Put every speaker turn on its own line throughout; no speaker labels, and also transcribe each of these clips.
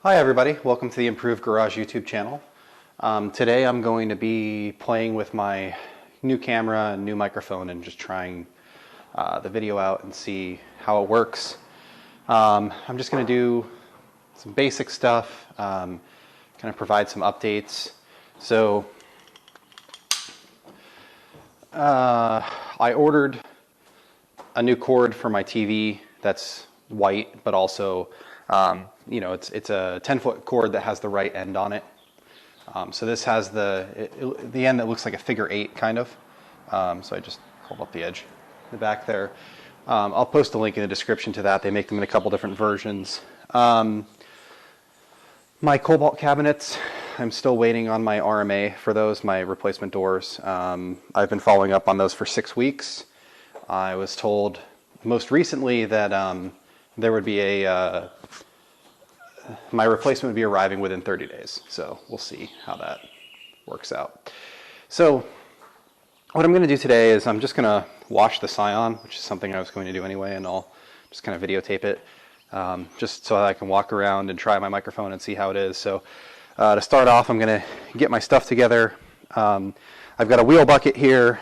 Hi everybody, welcome to the Improved Garage YouTube channel. Today I'm going to be playing with my new camera and new microphone and just trying the video out and see how it works. I'm just going to do some basic stuff, kind of provide some updates. So I ordered a new cord for my TV that's white, but also you know, it's a 10-foot cord that has the right end on it. So this has the end that looks like a figure 8 kind of. So I just hold up the edge, the back there. I'll post a link in the description to that. They make them in a couple different versions. My cobalt cabinets, I'm still waiting on my RMA for those, my replacement doors. I've been following up on those for 6 weeks. I was told most recently that there would be my replacement would be arriving within 30 days. So we'll see how that works out. So what I'm going to do today is I'm just going to wash the Scion, which is something I was going to do anyway, and I'll just kind of videotape it just so that I can walk around and try my microphone and see how it is. So to start off, I'm going to get my stuff together. I've got a wheel bucket here.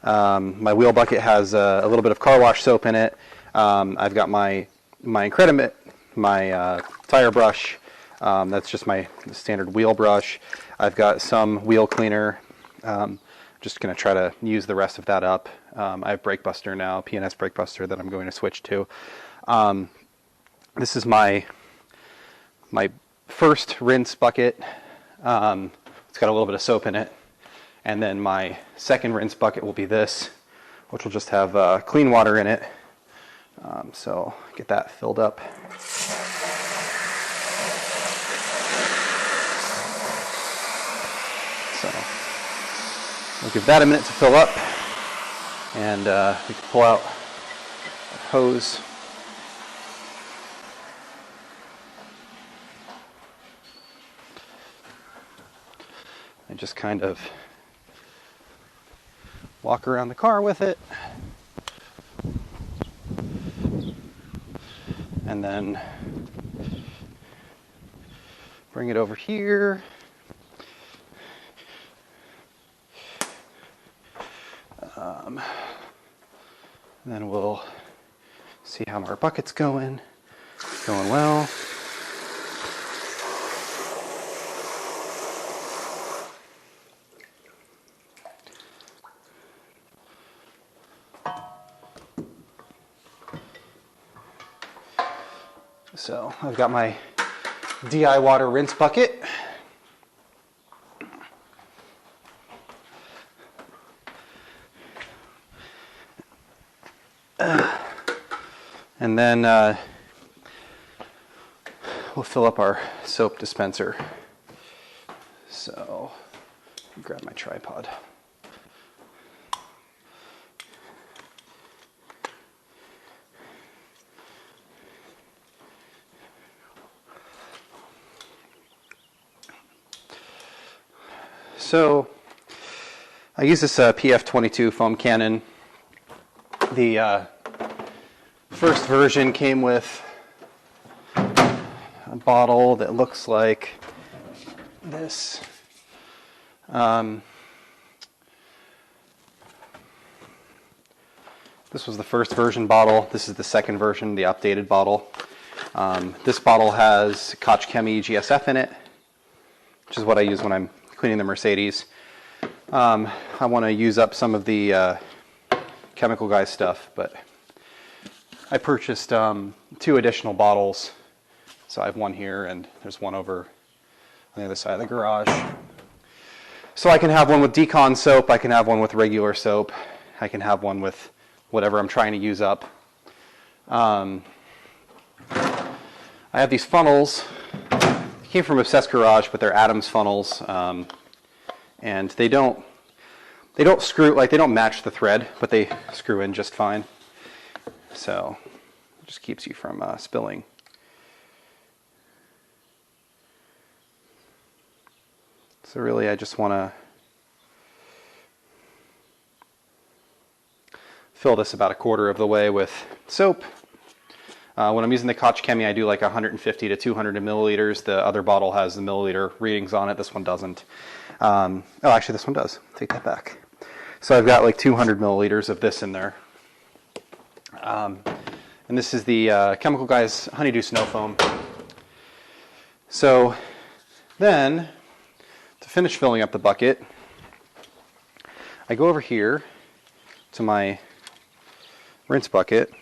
My wheel bucket has a little bit of car wash soap in it. I've got my Incredimate, my tire brush. That's just my standard wheel brush. I've got some wheel cleaner. Just going to try to use the rest of that up. I have Brake Buster now, P&S Brake Buster, that I'm going to switch to. This is my first rinse bucket. It's got a little bit of soap in it. And then my second rinse bucket will be this, which will just have clean water in it. So get that filled up. So we'll give that a minute to fill up, and we can pull out the hose. And just kind of walk around the car with it. And then bring it over here. And then we'll see how our bucket's going. Going well. So I've got my DI water rinse bucket. And then we'll fill up our soap dispenser. So grab my tripod. So I use this PF22 foam cannon. The first version came with a bottle that looks like this. This was the first version bottle. This is the second version, the updated bottle. This bottle has Koch Chemie GSF in it, which is what I use when I'm cleaning the Mercedes. I want to use up some of the Chemical Guy stuff, but I purchased 2 additional bottles. So I have one here, and there's one over on the other side of the garage. So I can have one with Decon soap, I can have one with regular soap, I can have one with whatever I'm trying to use up. I have these funnels. They came from Obsessed Garage, but they're Adams funnels, and they don't screw, like they don't match the thread, but they screw in just fine. So it just keeps you from spilling. So really I just want to fill this about 1/4 of the way with soap. When I'm using the Koch Chemie, I do like 150 to 200 milliliters. The other bottle has the milliliter readings on it. This one doesn't. Oh, actually, this one does. Take that back. So I've got like 200 milliliters of this in there. And this is the Chemical Guys Honeydew Snow Foam. So then, to finish filling up the bucket, I go over here to my rinse bucket.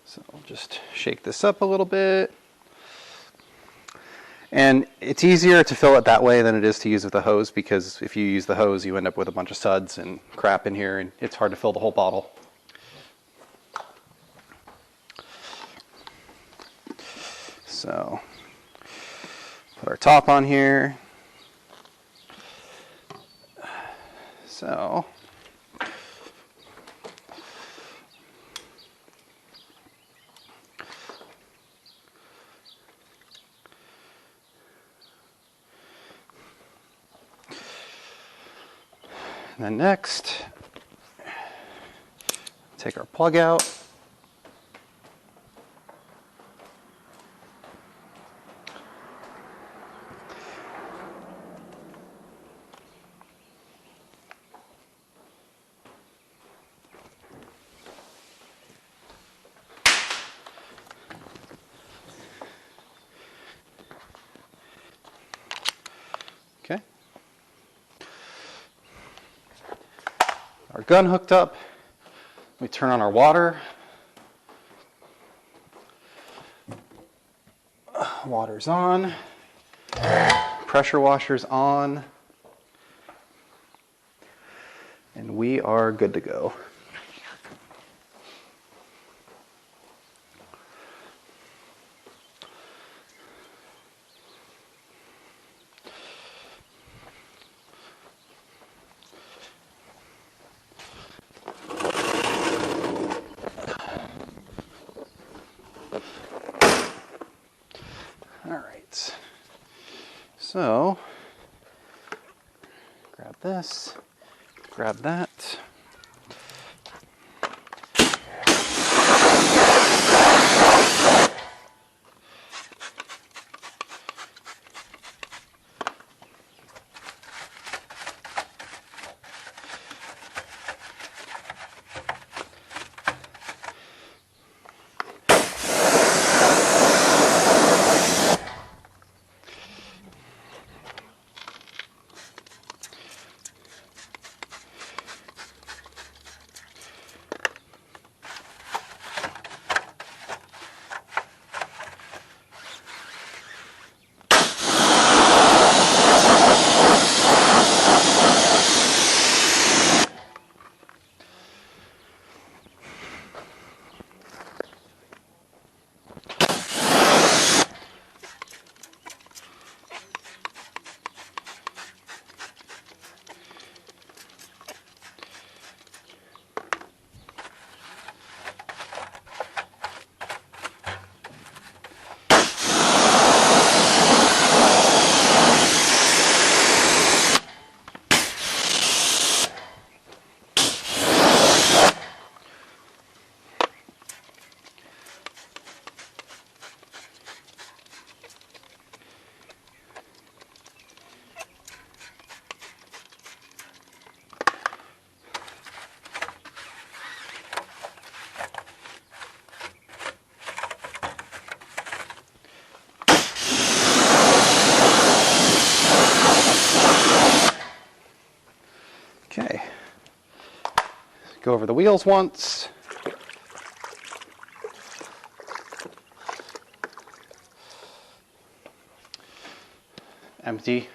So I'll just shake this up a little bit. And it's easier to fill it that way than it is to use with a hose, because if you use the hose, you end up with a bunch of suds and crap in here, and it's hard to fill the whole bottle. So put our top on here. So and then next, take our plug out. Okay. Our gun hooked up. We turn on our water. Water's on. Pressure washer's on. And we are good to go. All right, so grab this, grab that. Okay, go over the wheels once. Empty.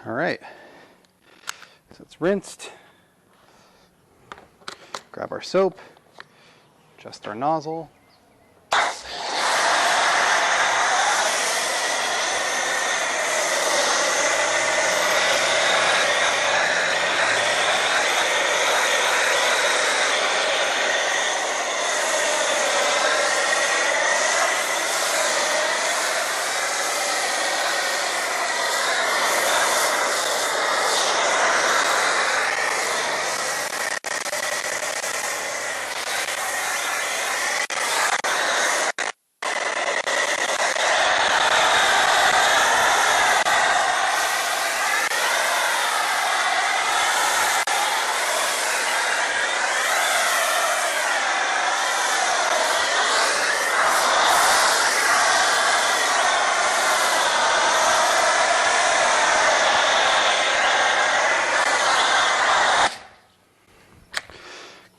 All right, so it's rinsed. Grab our soap, adjust our nozzle.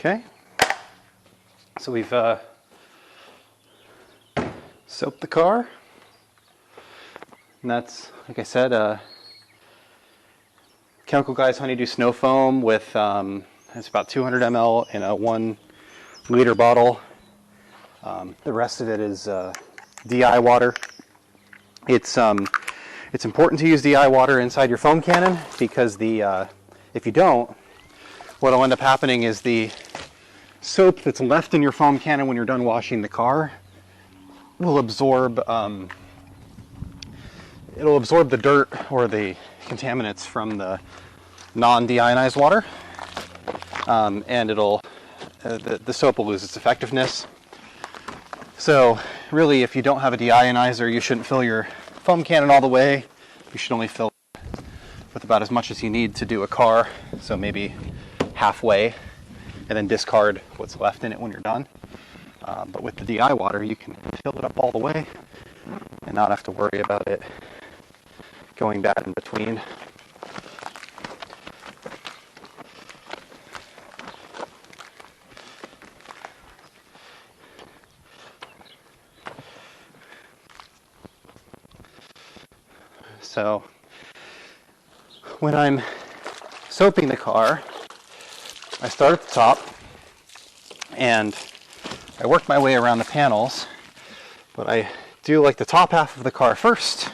Okay, so we've soaped the car, and that's, like I said, Chemical Guys Honeydew Snow Foam with, it's about 200 ml in a 1 liter bottle. The rest of it is DI water. It's important to use DI water inside your foam cannon because if you don't, what'll end up happening is the soap that's left in your foam cannon when you're done washing the car will absorb it'll absorb the dirt or the contaminants from the non-deionized water, and the soap will lose its effectiveness. So really, if you don't have a deionizer, you shouldn't fill your foam cannon all the way. You should only fill with about as much as you need to do a car, so maybe halfway, and then discard what's left in it when you're done. But with the DI water, you can fill it up all the way and not have to worry about it going bad in between. So when I'm soaping the car, I start at the top and I work my way around the panels, but I do like the top half of the car first.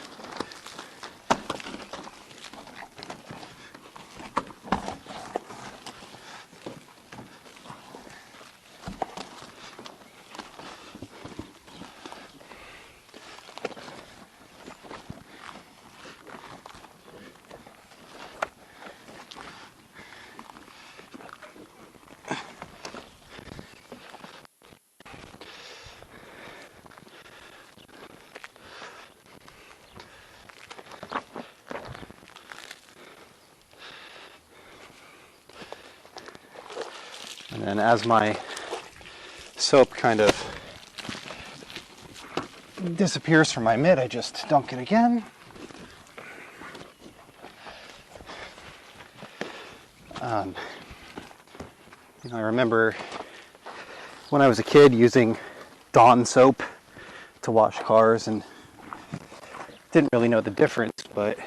And then as my soap kind of disappears from my mitt, I just dunk it again. I remember when I was a kid using Dawn soap to wash cars and didn't really know the difference, but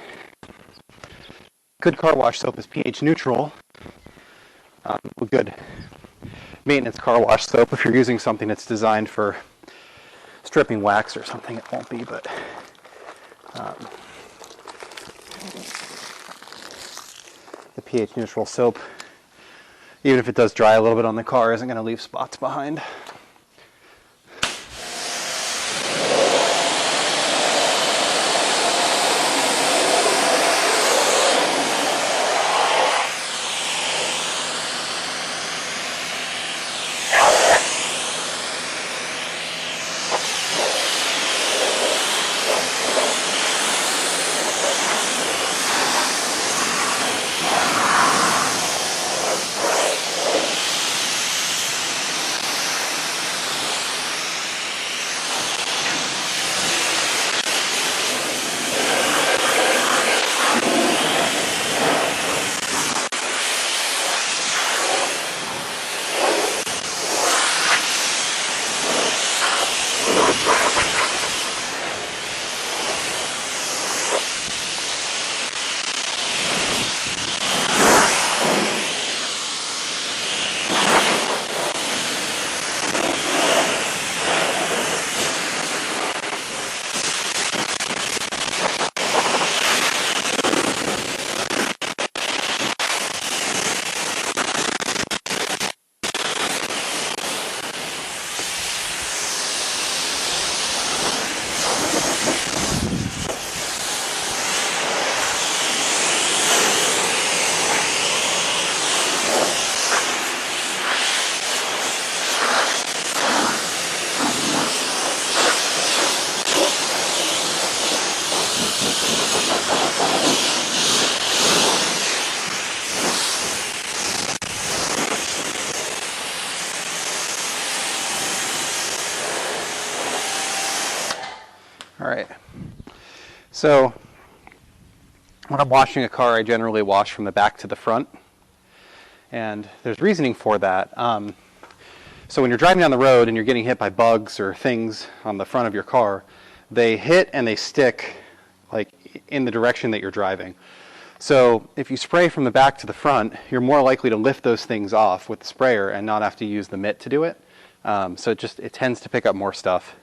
good car wash soap is pH neutral. With good maintenance car wash soap, if you're using something that's designed for stripping wax or something, it won't be, but the pH neutral soap, even if it does dry a little bit on the car, isn't going to leave spots behind. So when I'm washing a car, I generally wash from the back to the front. And there's reasoning for that. So when you're driving down the road and you're getting hit by bugs or things on the front of your car, they hit and they stick like in the direction that you're driving. So if you spray from the back to the front, you're more likely to lift those things off with the sprayer and not have to use the mitt to do it. So it tends to pick up more stuff.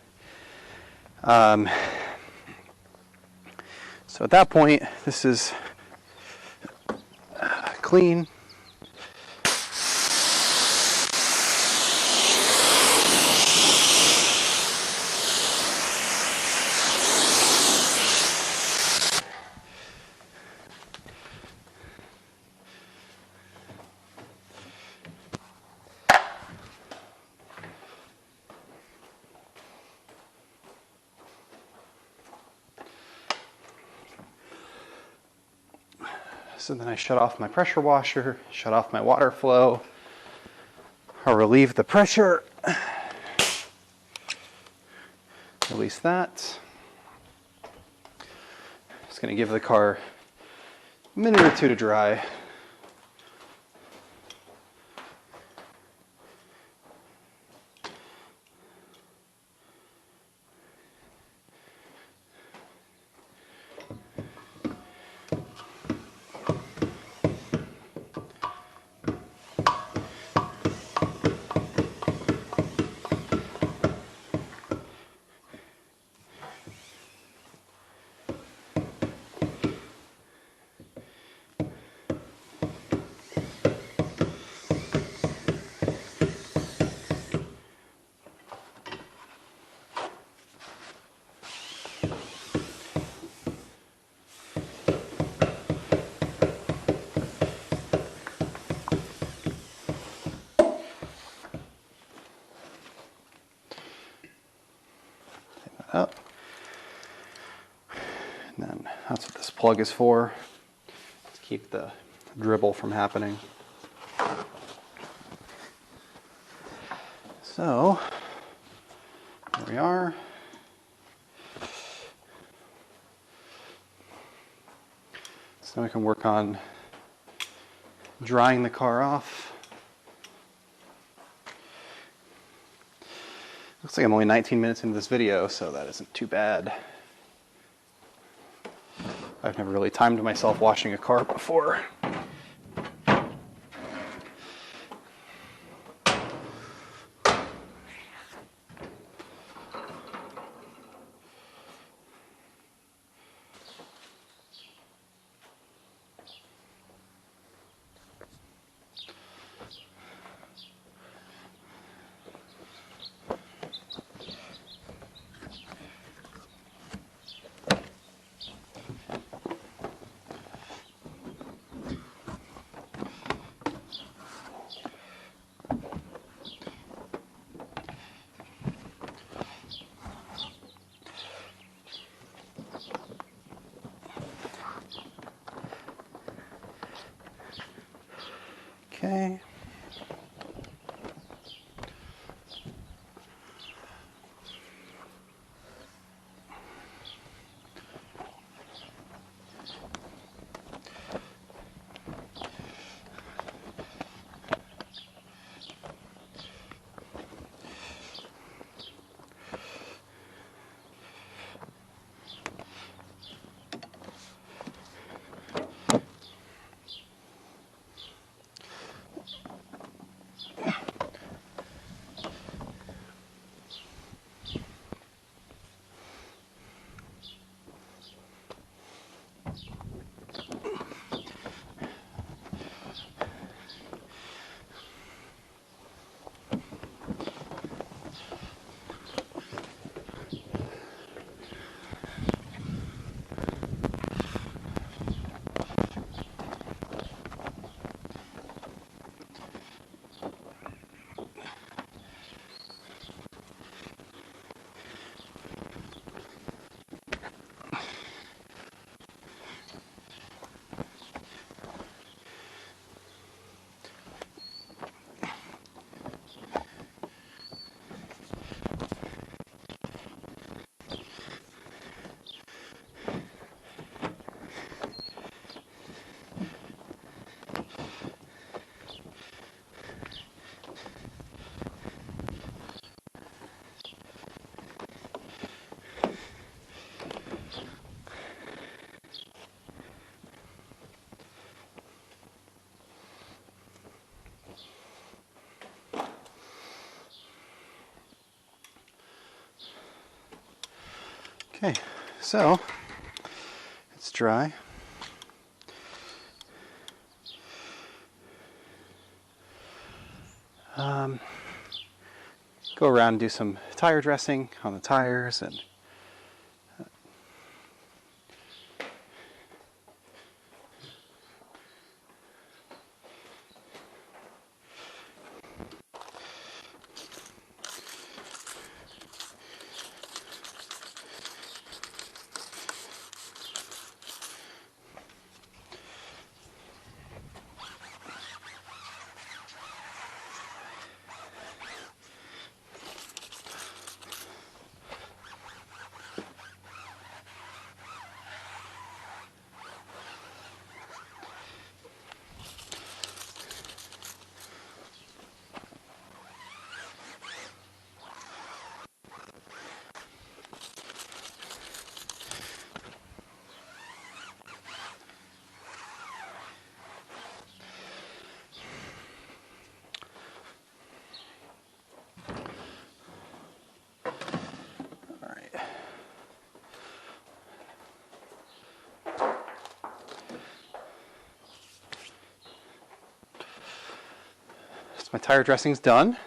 So at that point, this is clean. So then I shut off my pressure washer, shut off my water flow. I'll relieve the pressure. Release that. Just going to give the car a minute or two to dry. Up. And then that's what this plug is for, to keep the dribble from happening. So, here we are. So now we can work on drying the car off. Looks like I'm only 19 minutes into this video, so that isn't too bad. I've never really timed myself washing a car before. Okay. Okay, so it's dry. Go around and do some tire dressing on the tires and my tire dressing's done.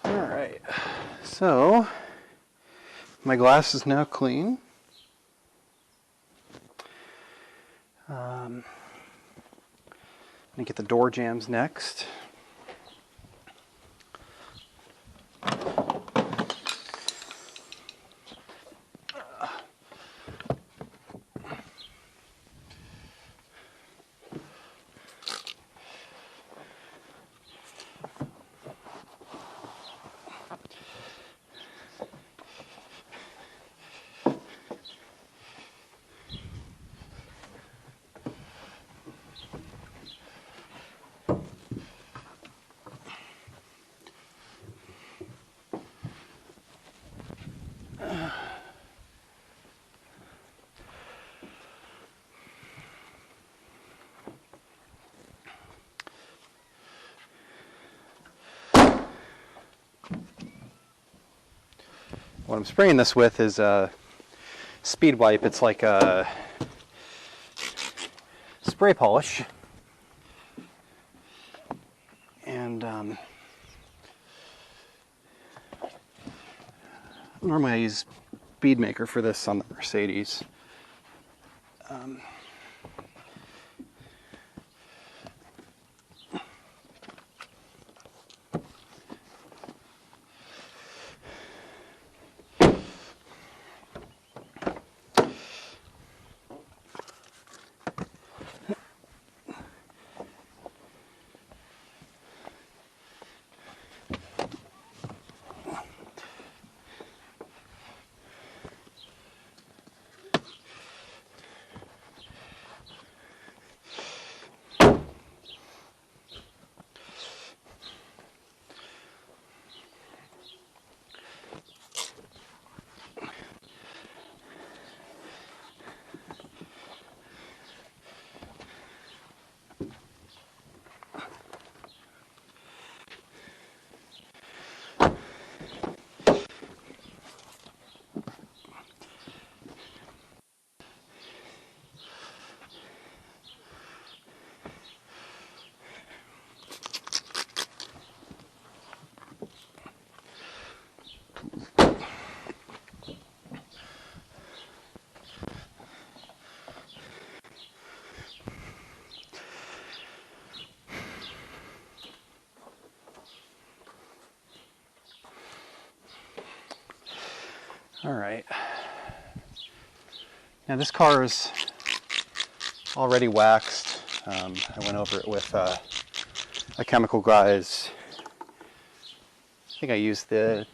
Alright, so my glass is now clean. I'm going to get the door jambs next. what I'm spraying this with is a speed wipe. It's like a spray polish. And normally I use Speedmaker for this on the Mercedes. All right. Now this car is already waxed. I went over it with a chemical guys. I think I used the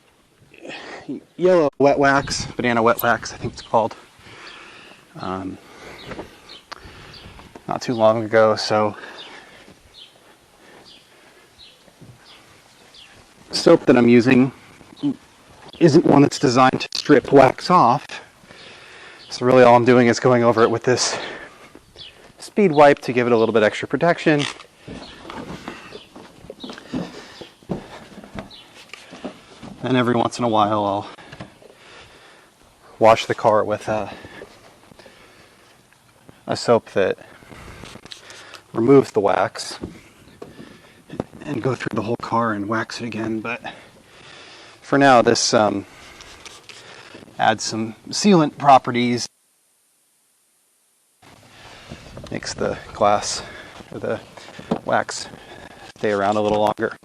yellow wet wax, banana wet wax, I think it's called. Not too long ago, so soap that I'm using isn't one that's designed to strip wax off. So really all I'm doing is going over it with this speed wipe to give it a little bit extra protection. And every once in a while I'll wash the car with a soap that removes the wax and go through the whole car and wax it again. But for now, this adds some sealant properties, makes the glass or the wax stay around a little longer.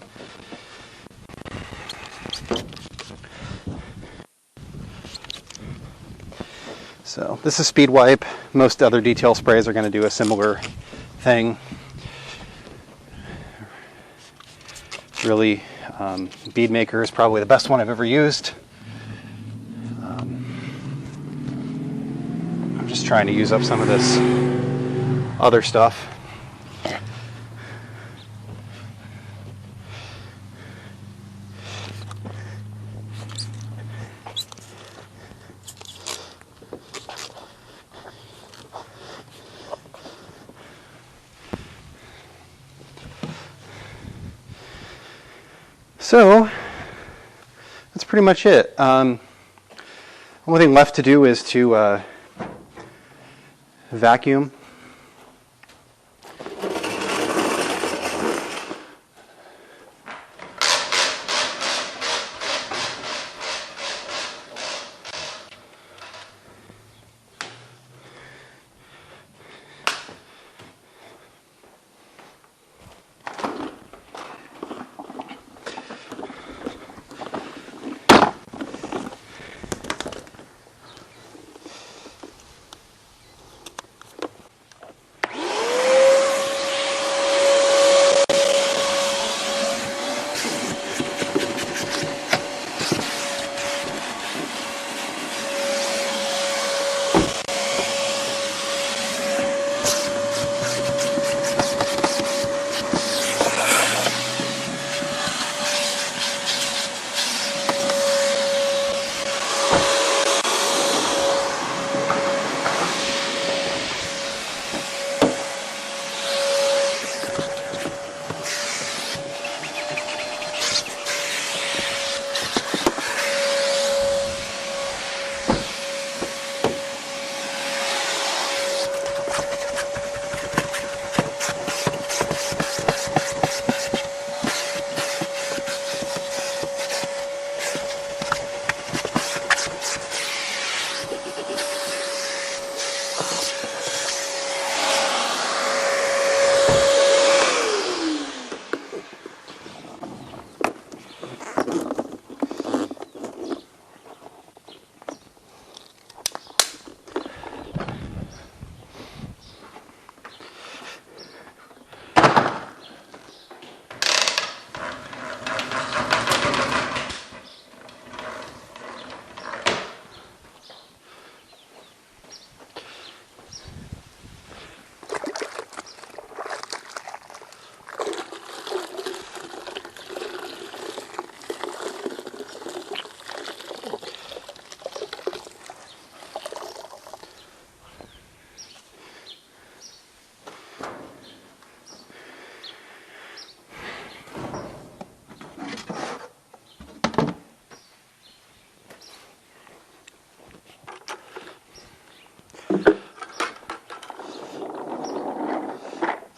So this is speed wipe. Most other detail sprays are going to do a similar thing. Really, Beadmaker is probably the best one I've ever used. I'm just trying to use up some of this other stuff. So that's pretty much it. Only thing left to do is to vacuum.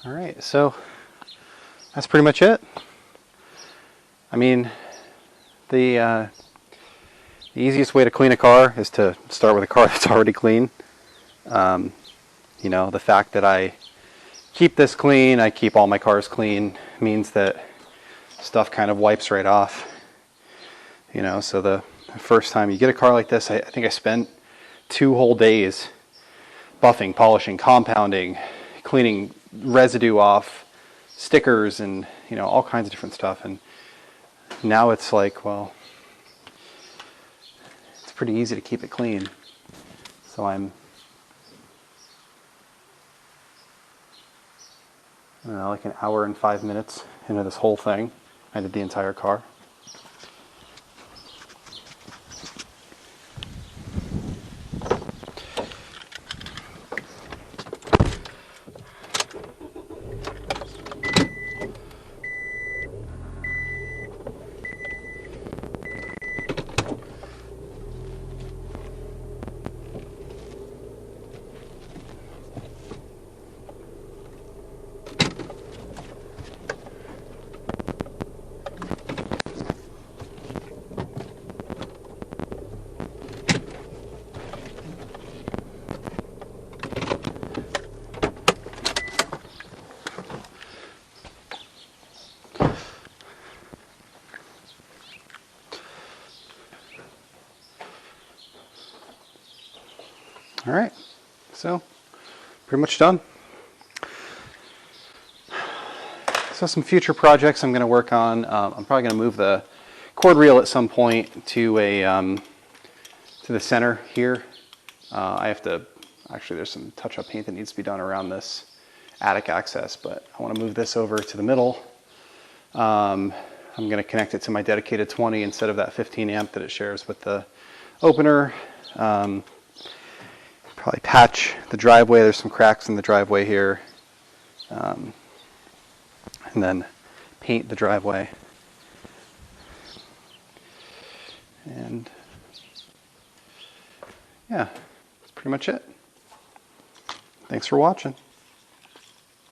All right, so that's pretty much it. I mean, the easiest way to clean a car is to start with a car that's already clean. You know, the fact that I keep this clean, I keep all my cars clean, means that stuff kind of wipes right off. You know, so the first time you get a car like this, I think I spent 2 whole days buffing, polishing, compounding, cleaning residue off, stickers, and, you know, all kinds of different stuff. And now it's like, well, it's pretty easy to keep it clean. So I'm, I don't know, like an hour and 5 minutes into this whole thing. I did the entire car. All right, so pretty much done. So some future projects I'm going to work on. I'm probably going to move the cord reel at some point to a to the center here. I have to actually, there's some touch-up paint that needs to be done around this attic access, but I want to move this over to the middle. I'm going to connect it to my dedicated 20 instead of that 15 amp that it shares with the opener. Probably patch the driveway. There's some cracks in the driveway here. And then paint the driveway. And yeah, that's pretty much it. Thanks for watching.